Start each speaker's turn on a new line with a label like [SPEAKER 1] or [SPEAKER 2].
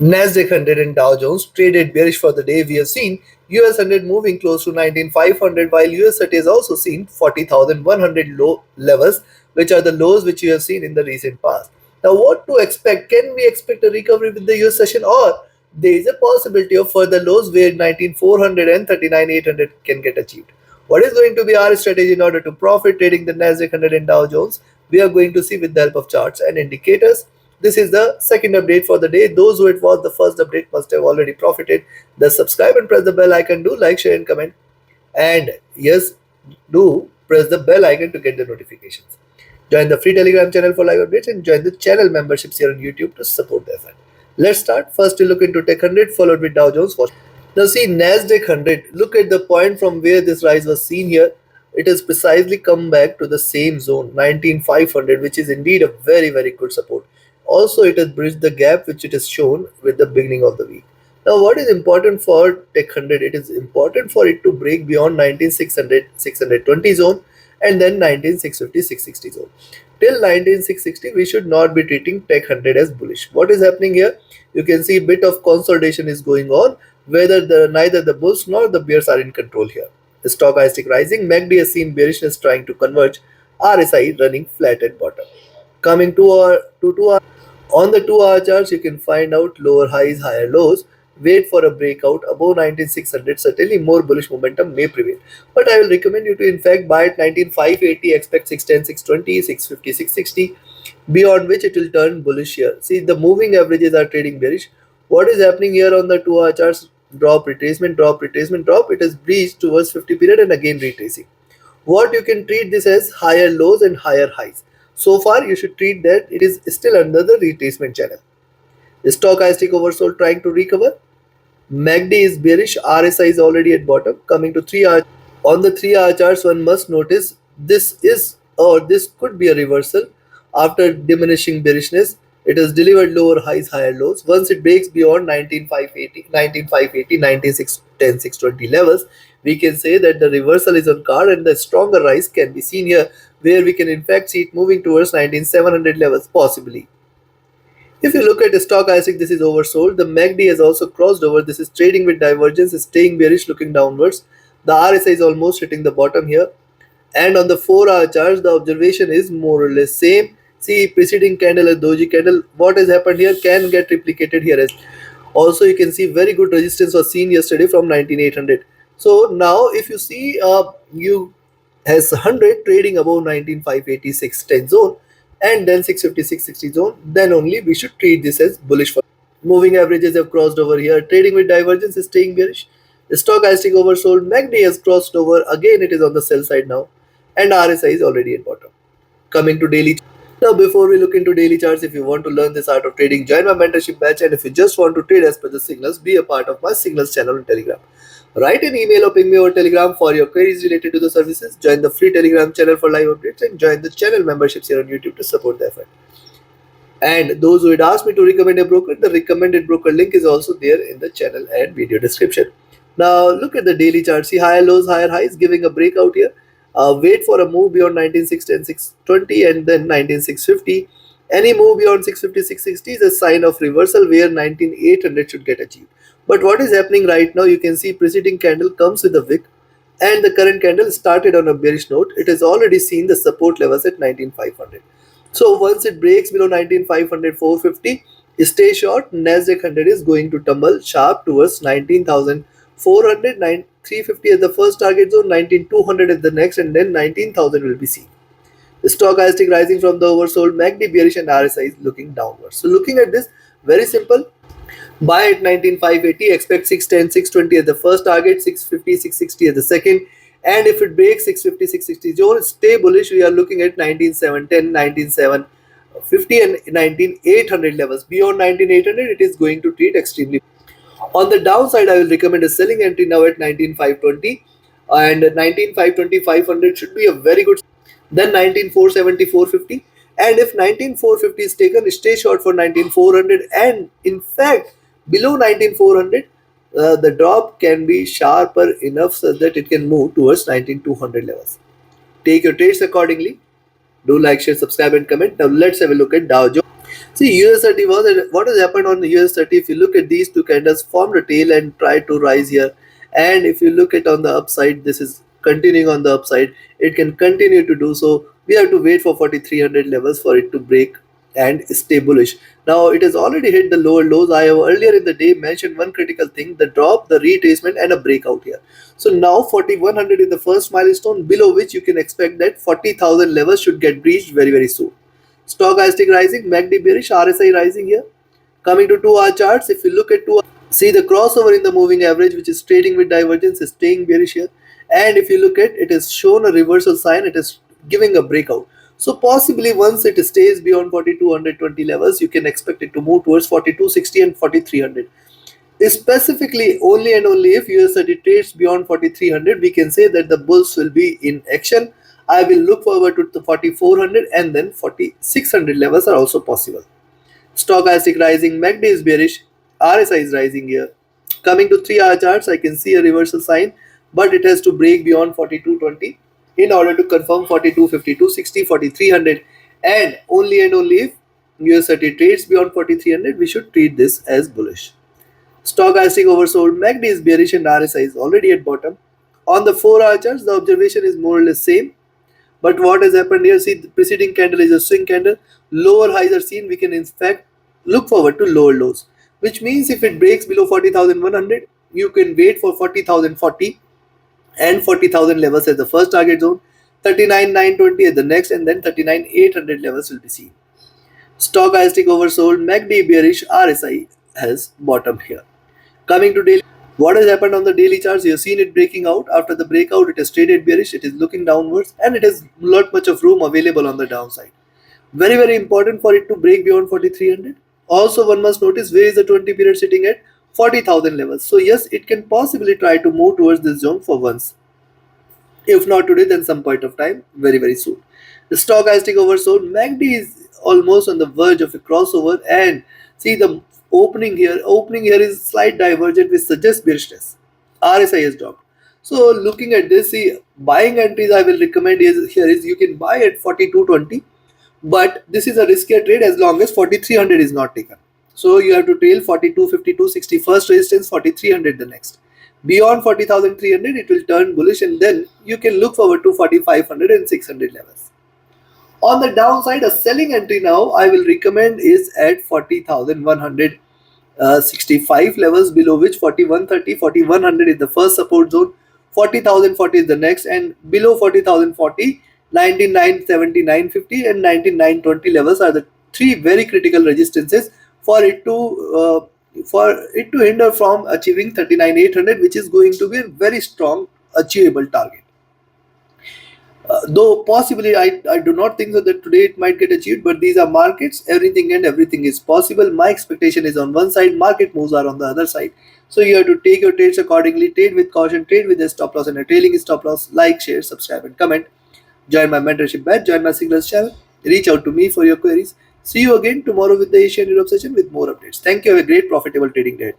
[SPEAKER 1] Nasdaq 100 and Dow Jones traded bearish for the day. We have seen US 100 moving close to 19,500 while US 30 has also seen 40,100 low levels, which are the lows which you have seen in the recent past. Now, what to expect? Can we expect a recovery with the US session, or there is a possibility of further lows where 19,400 and 39,800 can get achieved? What is going to be our strategy in order to profit trading the Nasdaq 100 and Dow Jones? We are going to see with the help of charts and indicators. This is the second update for the day. Those who it was the first update must have already profited. Thus, subscribe and press the bell icon. Do like, share, and comment. And yes, do press the bell icon to get the notifications. Join the free Telegram channel for live updates and join the channel memberships here on YouTube to support the effort. Let's start. First, we look into Tech 100, followed with Dow Jones. Now, see Nasdaq 100. Look at the point from where this rise was seen here. It has precisely come back to the same zone, 19,500, which is indeed a very, very good support. Also, it has bridged the gap which it has shown with the beginning of the week. Now, what is important for Tech 100? It is important for it to break beyond 19,600, 620 zone and then 19,650, 660 zone. Till 19,660, we should not be treating Tech 100 as bullish. What is happening here? You can see a bit of consolidation is going on, whether neither the bulls nor the bears are in control here. The stochastic rising, MACD has seen bearishness trying to converge, RSI running flat at bottom. Coming to our 2 hour, on the 2 hour charts, you can find out lower highs, higher lows. Wait for a breakout above 19,600. Certainly, more bullish momentum may prevail. But I will recommend you to, in fact, buy at 19,580, expect 610, 620, 650, 660, beyond which it will turn bullish here. See, the moving averages are trading bearish. What is happening here on the 2 hour charts? Drop, retracement, drop, retracement, drop. It has breached towards 50 period and again retracing. What you can treat this as higher lows and higher highs. So far, you should treat that it is still under the retracement channel. Stochastic oversold trying to recover. MACD is bearish. RSI is already at bottom. Coming to 3 hour. On the 3 hour charts, one must notice this is or this could be a reversal after diminishing bearishness. It has delivered lower highs, higher lows. Once it breaks beyond 19,580, 19,580, 19,610, 620 levels, we can say that the reversal is on card and the stronger rise can be seen here, where we can in fact see it moving towards 19,700 levels possibly. If you look at the stochastic, this is oversold. The MACD has also crossed over. This is trading with divergence, is staying bearish, looking downwards. The RSI is almost hitting the bottom here. And on the 4 hour chart, the observation is more or less same. See, preceding candle, a doji candle. What has happened here can get replicated here as. Also, you can see very good resistance was seen yesterday from 19,800. So now, if you see, you has 100 trading above 19,586 10 zone and then 650, 660 zone, then only we should treat this as bullish. For moving averages have crossed over here. Trading with divergence is staying bearish. The stochastic oversold. MACD has crossed over. Again, it is on the sell side now, and RSI is already at bottom. Coming to daily. Now, before we look into daily charts, if you want to learn this art of trading, join my mentorship batch. And if you just want to trade as per the signals, be a part of my signals channel on Telegram. Write an email or ping me over Telegram for your queries related to the services. Join the free Telegram channel for live updates and join the channel memberships here on YouTube to support the effort. And those who had asked me to recommend a broker, the recommended broker link is also there in the channel and video description. Now look at the daily chart. See higher lows, higher highs, giving a breakout here. Wait for a move beyond 19,610, 620 and then 19,650. Any move beyond 650, 660 is a sign of reversal where 19,800 should get achieved. But what is happening right now, you can see preceding candle comes with a wick and the current candle started on a bearish note. It has already seen the support levels at 19,500. So once it breaks below 19,500, 450, stay short. Nasdaq 100 is going to tumble sharp towards 19,400, 350 as the first target zone, 19,200 as the next, and then 19,000 will be seen. The stochastic rising from the oversold, MACD bearish, and RSI is looking downwards. So looking at this, very simple. Buy at 19,580, expect 610, 620 as the first target, 650, 660 as the second. And if it breaks 650, 660 zone, stay bullish. We are looking at 19,710, 19,750 and 19,800 levels. Beyond 19,800, it is going to treat extremely. On the downside, I will recommend a selling entry now at 19,520 and 19,520, 500 should be a very good. Then 19,470, 450. And if 19,450 is taken, stay short for 19,400. And in fact, below 19,400, the drop can be sharper enough so that it can move towards 19,200 levels. Take your trades accordingly. Do like, share, subscribe, and comment. Now let's have a look at Dow Jones. See, US 30 was what has happened on the US 30. If you look at these two candles, formed a tail and tried to rise here. And if you look at on the upside, this is continuing on the upside. It can continue to do so. We have to wait for 4300 levels for it to break and stay bullish. Now it has already hit the lower lows. I have earlier in the day mentioned one critical thing: the drop, the retracement, and a breakout here. So now 4100 is the first milestone below which you can expect that 40,000 levels should get breached very soon. Stochastic rising, MACD bearish, RSI rising here. Coming to 2 hour charts, if you look at 2 hour, see the crossover in the moving average, which is trading with divergence, is staying bearish here. And if you look at it, has shown a reversal sign, it is giving a breakout. So possibly once it stays beyond 4220 levels, you can expect it to move towards 4260 and 4300. Specifically, only and only if US 30 trades beyond 4300, we can say that the bulls will be in action. I will look forward to the 4400 and then 4600 levels are also possible. Stochastic rising, MACD is bearish, RSI is rising here. Coming to 3 hour charts, I can see a reversal sign, but it has to break beyond 4220 in order to confirm 4252, 60, 4300, and only if US 30 trades beyond 4300, we should treat this as bullish. Stochastic oversold, MACD is bearish and RSI is already at bottom. On the 4 hour charts, the observation is more or less same. But what has happened here? See, the preceding candle is a swing candle. Lower highs are seen. We can in fact look forward to lower lows, which means if it breaks below 40,100, you can wait for 40,040 and 40,000 levels as the first target zone, 39,920 at the next, and then 39,800 levels will be seen. Stochastic oversold, MACD bearish, RSI has bottomed here. Coming to daily, what has happened on the daily charts? You have seen it breaking out. After the breakout, it has traded bearish, it is looking downwards, and it has not much of room available on the downside. Very important for it to break beyond 4300. Also, one must notice where is the 20 period sitting at 40,000 levels. So yes, it can possibly try to move towards this zone for once. If not today, then some point of time, very soon. The stochastic oversold, MACD is almost on the verge of a crossover, and see the opening here. Opening here is slight divergent, which suggests bearishness. RSI has dropped. So looking at this, see, buying entries I will recommend is here is you can buy at 4220, but this is a riskier trade as long as 4300 is not taken. So you have to trail 42, 52, 60 first resistance, 4300 the next. Beyond 40,300, it will turn bullish, and then you can look forward to 4500 and 600 levels. On the downside, a selling entry now I will recommend is at 40,165 levels, below which 4130, 4100 is the first support zone, 40,040 is the next, and below 40,040, 99.70, and 99.20 levels are the three very critical resistances for it to hinder from achieving 39,800, which is going to be a very strong achievable target. Though possibly I do not think so that today it might get achieved, but these are markets, everything and everything is possible. My expectation is on one side, market moves are on the other side. So you have to take your trades accordingly, trade with caution, trade with a stop loss and a trailing stop loss. Like, share, subscribe and comment. Join my mentorship batch, join my signals channel, reach out to me for your queries. See you again tomorrow with the Asian Europe session with more updates. Thank you. Have a great profitable trading day.